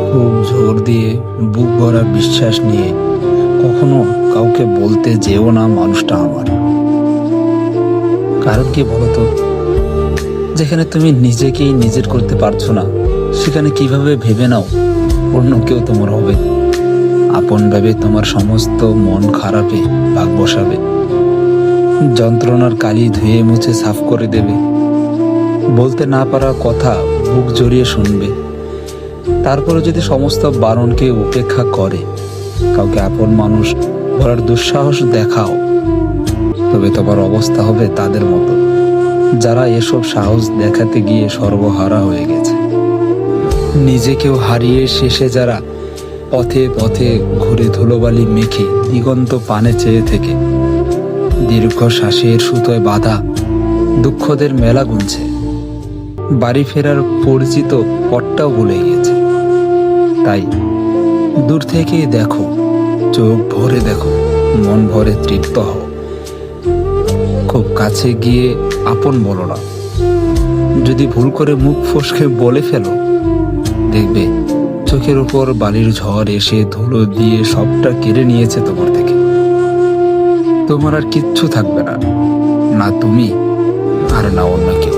খুব জোর দিয়ে বুক ভরা বিশ্বাস নিয়ে কখনো কাউকে বলতে যেও না মানুষটা আমার। কারণ কি বলতো, যেখানে তুমি নিজেকেই নিজের করতে পারছো না, সেখানে কিভাবে ভেবে নাও অন্য কেউ তোমার হবে। আপন ভেবে তোমার সমস্ত মন খারাপে ভাগ বসাবে, যন্ত্রণার কালি ধুয়ে মুছে সাফ করে দেবে, বলতে না পারা কথা বুক জড়িয়ে শুনবে। তারপরে যদি সমস্ত বারণকে উপেক্ষা করে কাউকে আপন মানুষ বলার দুঃসাহস দেখাও, তবে তোমার অবস্থা হবে তাদের মতো, যারা এসব সাহস দেখাতে গিয়ে সর্বহারা হয়ে গেছে। নিজেকেও হারিয়ে শেষে যারা পথে পথে ঘুরে ধুলোবালি মেখে দিগন্ত পানে চেয়ে থেকে দীর্ঘ শ্বাসের সুতোয় বাঁধা দুঃখদের মেলা গুনছে, বাড়ি ফেরার পরিচিত পথটাও ভুলে গিয়েছে। তাই দূর থেকেই দেখো, চোখ ভরে দেখো, মন ভরে তৃপ্ত হও। খুব কাছে গিয়ে আপন বলো না। যদি ভুল করে মুখ ফসকে বলে ফেলো, দেখবে চোখের উপর বালির ঝড় এসে ধুলো দিয়ে সবটা কেড়ে নিয়েছে তোমার থেকে। তোমার আর কিচ্ছু থাকবে না, না তুমি আর না অন্য কেউ।